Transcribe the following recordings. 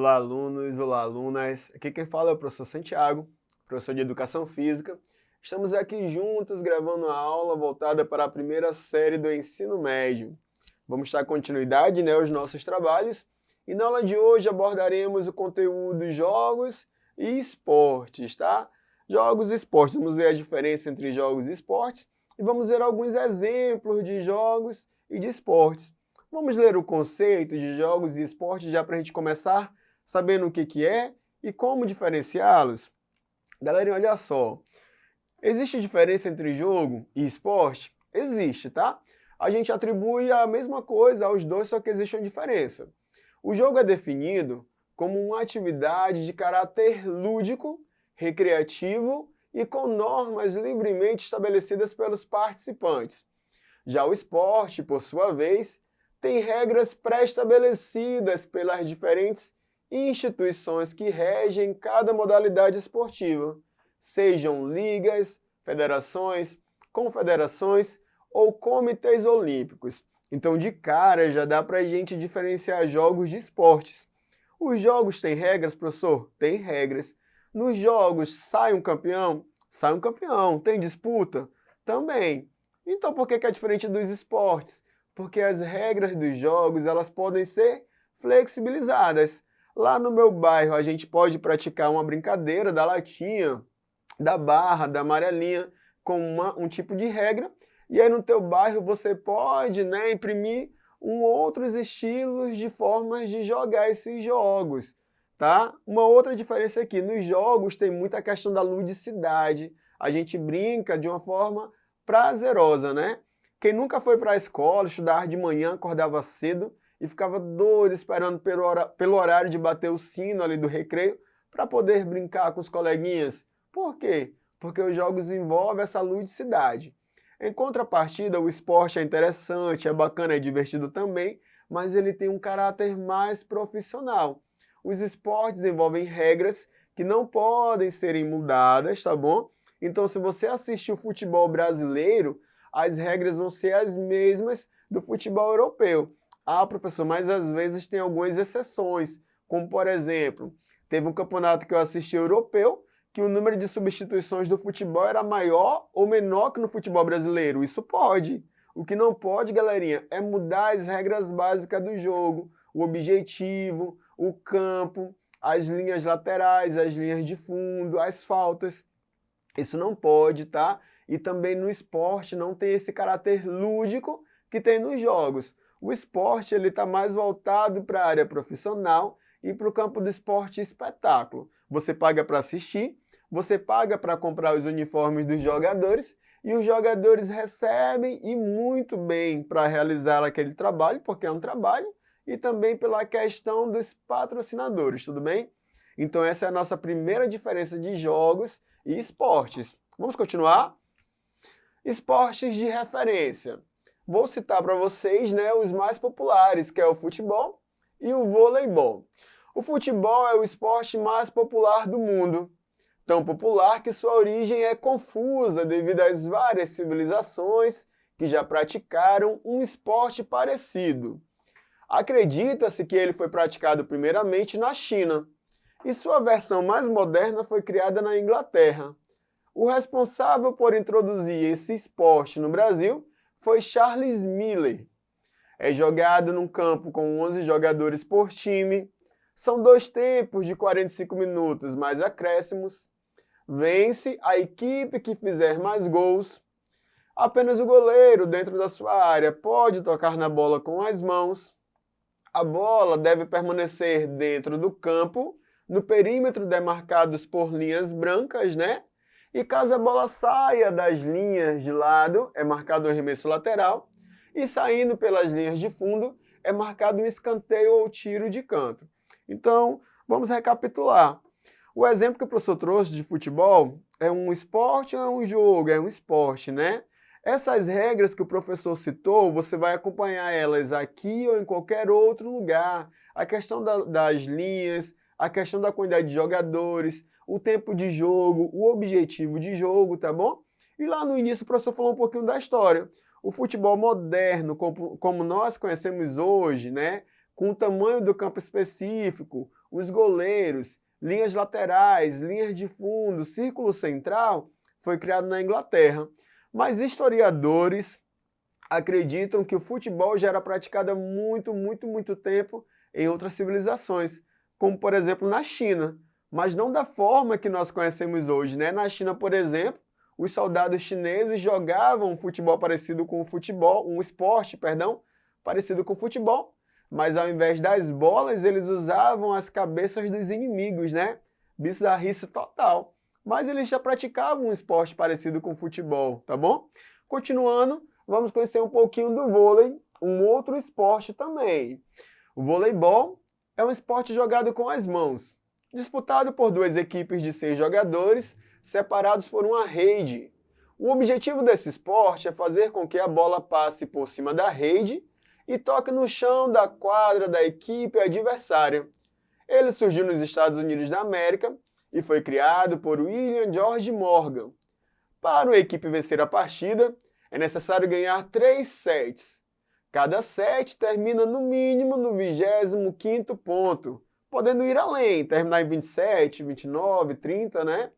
Olá, alunos, olá, alunas. Aqui quem fala é o professor Santiago, professor de Educação Física. Estamos aqui juntos gravando uma aula voltada para a primeira série do ensino médio. Vamos dar continuidade, aos nossos trabalhos e na aula de hoje abordaremos o conteúdo jogos e esportes, tá? Jogos e esportes, vamos ver a diferença entre jogos e esportes e vamos ver alguns exemplos de jogos e de esportes. Vamos ler o conceito de jogos e esportes já para a gente começar sabendo o que é e como diferenciá-los? Galerinha, olha só. Existe diferença entre jogo e esporte? Existe, tá? A gente atribui a mesma coisa aos dois, só que existe uma diferença. O jogo é definido como uma atividade de caráter lúdico, recreativo e com normas livremente estabelecidas pelos participantes. Já o esporte, por sua vez, tem regras pré-estabelecidas pelas diferentes instituições que regem cada modalidade esportiva, sejam ligas, federações, confederações ou comitês olímpicos. Então, de cara, já dá para a gente diferenciar jogos de esportes. Os jogos têm regras, professor? Tem regras. Nos jogos, sai um campeão? Sai um campeão. Tem disputa? Também. Então, por que é diferente dos esportes? Porque as regras dos jogos elas podem ser flexibilizadas. Lá no meu bairro, a gente pode praticar uma brincadeira da latinha, da barra, da amarelinha, com um tipo de regra, e aí no teu bairro você pode imprimir outros estilos de formas de jogar esses jogos. Tá? Uma outra diferença aqui, nos jogos tem muita questão da ludicidade, a gente brinca de uma forma prazerosa, né? Quem nunca foi para a escola, estudar de manhã, acordava cedo e ficava doido esperando pelo horário de bater o sino ali do recreio para poder brincar com os coleguinhas. Por quê? Porque os jogos envolvem essa ludicidade. Em contrapartida, o esporte é interessante, é bacana, é divertido também, mas ele tem um caráter mais profissional. Os esportes envolvem regras que não podem serem mudadas, tá bom? Então, se você assistir o futebol brasileiro, as regras vão ser as mesmas do futebol europeu. Ah, professor, mas às vezes tem algumas exceções, como por exemplo, teve um campeonato que eu assisti europeu, que o número de substituições do futebol era maior ou menor que no futebol brasileiro. Isso pode. O que não pode, galerinha, é mudar as regras básicas do jogo, o objetivo, o campo, as linhas laterais, as linhas de fundo, as faltas. Isso não pode, tá? E também no esporte não tem esse caráter lúdico que tem nos jogos. O esporte ele está mais voltado para a área profissional e para o campo do esporte e espetáculo. Você paga para assistir, você paga para comprar os uniformes dos jogadores e os jogadores recebem e muito bem para realizar aquele trabalho, porque é um trabalho, e também pela questão dos patrocinadores, tudo bem? Então essa é a nossa primeira diferença de jogos e esportes. Vamos continuar? Esportes de referência. Vou citar para vocês os mais populares, que é o futebol e o voleibol. O futebol é o esporte mais popular do mundo. Tão popular que sua origem é confusa devido às várias civilizações que já praticaram um esporte parecido. Acredita-se que ele foi praticado primeiramente na China, e sua versão mais moderna foi criada na Inglaterra. O responsável por introduzir esse esporte no Brasil foi Charles Miller. É jogado num campo com 11 jogadores por time. São 2 tempos de 45 minutos mais acréscimos. Vence a equipe que fizer mais gols. Apenas o goleiro, dentro da sua área, pode tocar na bola com as mãos. A bola deve permanecer dentro do campo, no perímetro demarcados por linhas brancas, E caso a bola saia das linhas de lado, é marcado um arremesso lateral, e saindo pelas linhas de fundo, é marcado um escanteio ou tiro de canto. Então, vamos recapitular. O exemplo que o professor trouxe de futebol é um esporte ou é um jogo? É um esporte, Essas regras que o professor citou, você vai acompanhar elas aqui ou em qualquer outro lugar. A questão das linhas, a questão da quantidade de jogadores, o tempo de jogo, o objetivo de jogo, tá bom? E lá no início o professor falou um pouquinho da história. O futebol moderno, como nós conhecemos hoje, com o tamanho do campo específico, os goleiros, linhas laterais, linhas de fundo, círculo central, foi criado na Inglaterra. Mas historiadores acreditam que o futebol já era praticado há muito tempo em outras civilizações, como por exemplo na China, mas não da forma que nós conhecemos hoje, né? Na China, por exemplo, os soldados chineses jogavam um futebol parecido com o futebol, um esporte, perdão, parecido com o futebol, mas ao invés das bolas, eles usavam as cabeças dos inimigos, né? Bizarrice total. Mas eles já praticavam um esporte parecido com o futebol, tá bom? Continuando, vamos conhecer um pouquinho do vôlei, um outro esporte também. O voleibol é um esporte jogado com as mãos, disputado por duas equipes de 6 jogadores, separados por uma rede. O objetivo desse esporte é fazer com que a bola passe por cima da rede e toque no chão da quadra da equipe adversária. Ele surgiu nos Estados Unidos da América e foi criado por William George Morgan. Para a equipe vencer a partida, é necessário ganhar 3 sets. Cada set termina no mínimo no 25º ponto, podendo ir além, terminar em 27, 29, 30, né?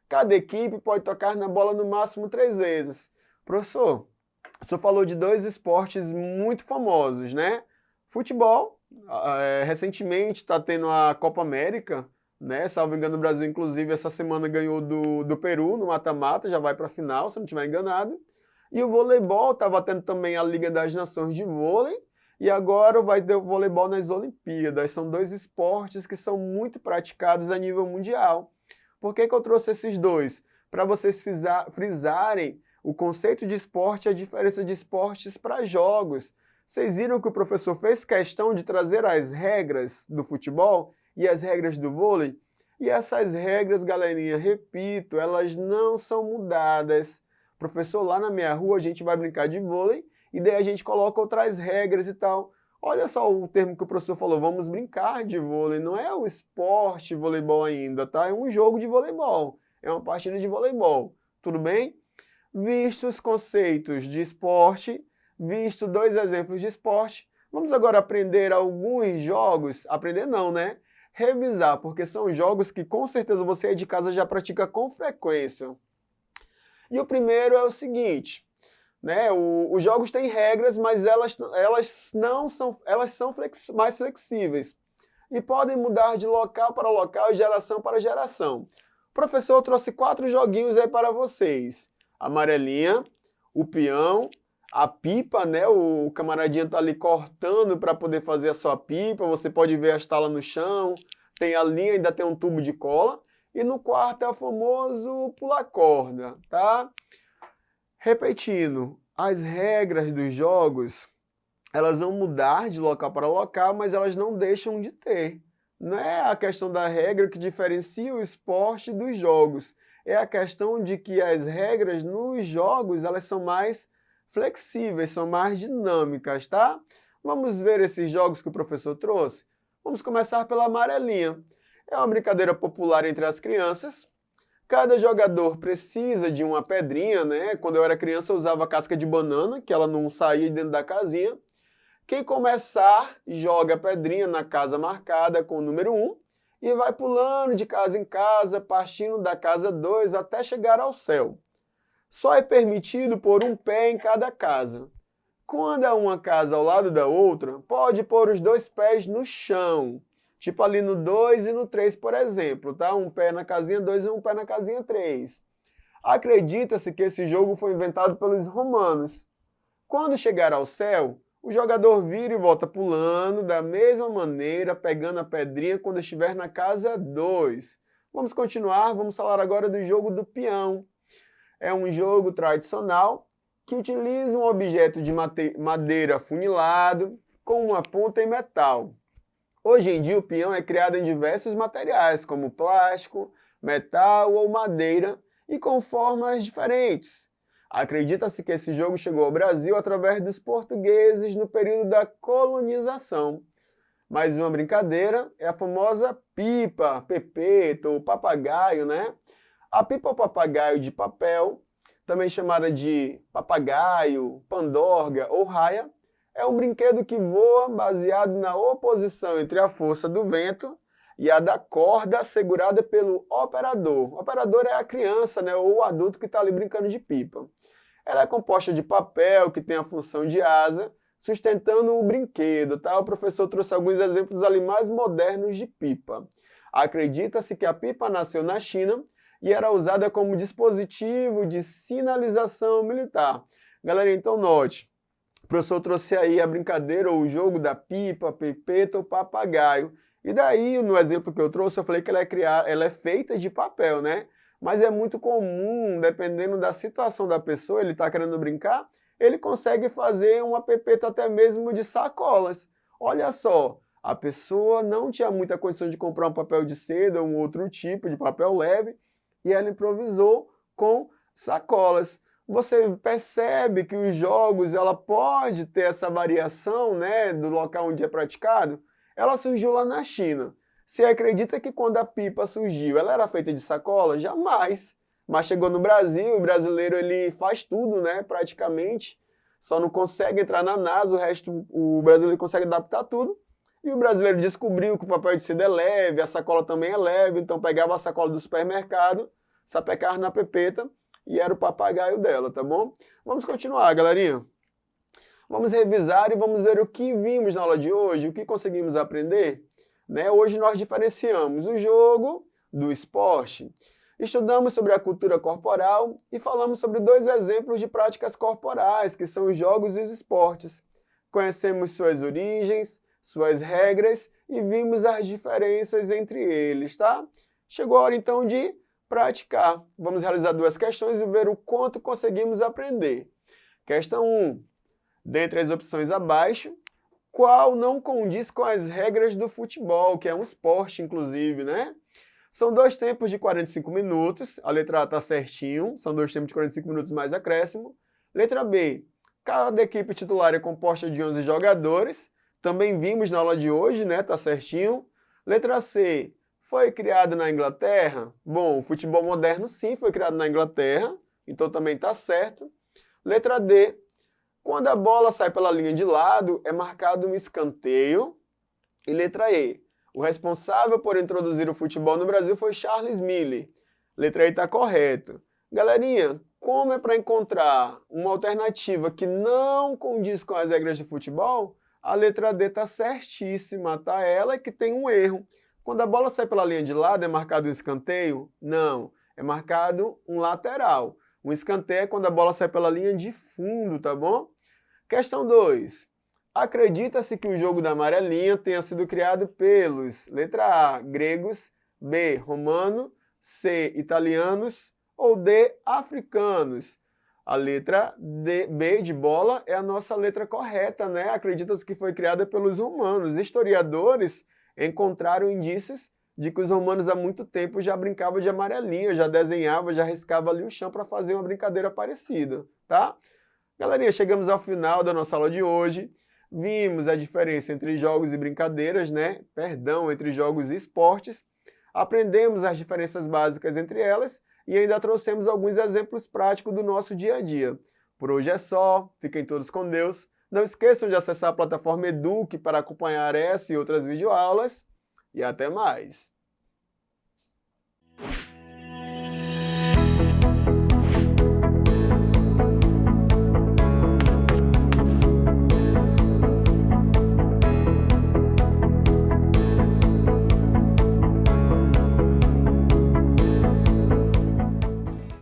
Cada equipe pode tocar na bola no máximo 3 vezes. Professor, o senhor falou de 2 esportes muito famosos, né? Futebol, recentemente está tendo a Copa América, né? Salvo engano, o Brasil, inclusive, essa semana ganhou do Peru no mata-mata, já vai para a final, se não estiver enganado. E o voleibol, estava tendo também a Liga das Nações de Vôlei, e agora vai ter o voleibol nas Olimpíadas. São 2 esportes que são muito praticados a nível mundial. Por que eu trouxe esses 2? Para vocês frisarem o conceito de esporte e a diferença de esportes para jogos. Vocês viram que o professor fez questão de trazer as regras do futebol e as regras do vôlei? E essas regras, galerinha, repito, elas não são mudadas. Professor, lá na minha rua a gente vai brincar de vôlei e daí a gente coloca outras regras e tal. Olha só o termo que o professor falou, vamos brincar de vôlei. Não é o esporte voleibol ainda, tá? É um jogo de voleibol, é uma partida de voleibol. Tudo bem? Visto os conceitos de esporte, visto 2 exemplos de esporte, vamos agora aprender alguns jogos. Aprender não, né? Revisar, porque são jogos que com certeza você aí de casa já pratica com frequência. E o primeiro é o seguinte, né? Os jogos têm regras, mas elas são mais flexíveis e podem mudar de local para local e geração para geração. O professor trouxe 4 joguinhos aí para vocês. A amarelinha, o peão, a pipa, né? O camaradinha tá ali cortando para poder fazer a sua pipa. Você pode ver as talas no chão, tem a linha, ainda tem um tubo de cola. E no quarto é o famoso pular corda, tá? Repetindo, as regras dos jogos, elas vão mudar de local para local, mas elas não deixam de ter. Não é a questão da regra que diferencia o esporte dos jogos. É a questão de que as regras nos jogos, elas são mais flexíveis, são mais dinâmicas, tá? Vamos ver esses jogos que o professor trouxe? Vamos começar pela amarelinha. É uma brincadeira popular entre as crianças. Cada jogador precisa de uma pedrinha, né? Quando eu era criança eu usava casca de banana, que ela não saía dentro da casinha. Quem começar, joga a pedrinha na casa marcada com o número 1 e vai pulando de casa em casa, partindo da casa 2 até chegar ao céu. Só é permitido pôr um pé em cada casa. Quando há uma casa ao lado da outra, pode pôr os 2 pés no chão. Tipo ali no 2 e no 3, por exemplo, tá? Um pé na casinha 2 e um pé na casinha 3. Acredita-se que esse jogo foi inventado pelos romanos. Quando chegar ao céu, o jogador vira e volta pulando da mesma maneira, pegando a pedrinha quando estiver na casa 2. Vamos continuar, vamos falar agora do jogo do peão. É um jogo tradicional que utiliza um objeto de madeira afunilado com uma ponta em metal. Hoje em dia o peão é criado em diversos materiais, como plástico, metal ou madeira, e com formas diferentes. Acredita-se que esse jogo chegou ao Brasil através dos portugueses no período da colonização. Mais uma brincadeira é a famosa pipa, pepeta ou papagaio, né? A pipa ou papagaio de papel, também chamada de papagaio, pandorga ou raia, é um brinquedo que voa baseado na oposição entre a força do vento e a da corda segurada pelo operador. O operador é a criança, né, ou o adulto que está ali brincando de pipa. Ela é composta de papel, que tem a função de asa, sustentando o brinquedo, tá? O professor trouxe alguns exemplos ali mais modernos de pipa. Acredita-se que a pipa nasceu na China e era usada como dispositivo de sinalização militar. Galera, então note, o professor trouxe aí a brincadeira ou o jogo da pipa, pepeta ou papagaio. E daí, no exemplo que eu trouxe, eu falei que ela é feita de papel, né? Mas é muito comum, dependendo da situação da pessoa, ele está querendo brincar, ele consegue fazer uma pepeta até mesmo de sacolas. Olha só, a pessoa não tinha muita condição de comprar um papel de seda ou um outro tipo de papel leve, e ela improvisou com sacolas. Você percebe que os jogos, ela pode ter essa variação, né, do local onde é praticado? Ela surgiu lá na China. Você acredita que quando a pipa surgiu, ela era feita de sacola? Jamais. Mas chegou no Brasil, o brasileiro ele faz tudo, né, praticamente. Só não consegue entrar na NASA, o resto o brasileiro consegue adaptar tudo. E o brasileiro descobriu que o papel de seda é leve, a sacola também é leve, então pegava a sacola do supermercado, sapecava na pepeta e era o papagaio dela, tá bom? Vamos continuar, galerinha. Vamos revisar e vamos ver o que vimos na aula de hoje, o que conseguimos aprender. Né? Hoje nós diferenciamos o jogo do esporte. Estudamos sobre a cultura corporal e falamos sobre 2 exemplos de práticas corporais, que são os jogos e os esportes. Conhecemos suas origens, suas regras e vimos as diferenças entre eles, tá? Chegou a hora então de praticar. Vamos realizar 2 questões e ver o quanto conseguimos aprender. Questão 1. Dentre as opções abaixo, qual não condiz com as regras do futebol, que é um esporte, inclusive, né? São 2 tempos de 45 minutos, a letra A está certinho, são 2 tempos de 45 minutos mais acréscimo. Letra B, cada equipe titular é composta de 11 jogadores, também vimos na aula de hoje, né? Tá certinho. Letra C, foi criado na Inglaterra? Bom, o futebol moderno sim foi criado na Inglaterra, então também tá certo. Letra D, quando a bola sai pela linha de lado, é marcado um escanteio. E letra E, o responsável por introduzir o futebol no Brasil foi Charles Miller. Letra E está correto. Galerinha, como é para encontrar uma alternativa que não condiz com as regras de futebol, a letra D está certíssima, tá? Ela é que tem um erro. Quando a bola sai pela linha de lado, é marcado um escanteio? Não, é marcado um lateral. Um escanteio é quando a bola sai pela linha de fundo, tá bom? Questão 2. Acredita-se que o jogo da amarelinha tenha sido criado pelos, letra A, gregos, B, romano, C, italianos ou D, africanos. A letra D, B de bola é a nossa letra correta, né? Acredita-se que foi criada pelos romanos. Historiadores encontraram indícios de que os romanos há muito tempo já brincavam de amarelinha, já desenhava, já riscava ali o chão para fazer uma brincadeira parecida, tá? Galerinha, chegamos ao final da nossa aula de hoje. Vimos a diferença entre jogos e brincadeiras, né? Perdão, entre jogos e esportes. Aprendemos as diferenças básicas entre elas e ainda trouxemos alguns exemplos práticos do nosso dia a dia. Por hoje é só. Fiquem todos com Deus. Não esqueçam de acessar a plataforma Eduque para acompanhar essa e outras videoaulas. E até mais!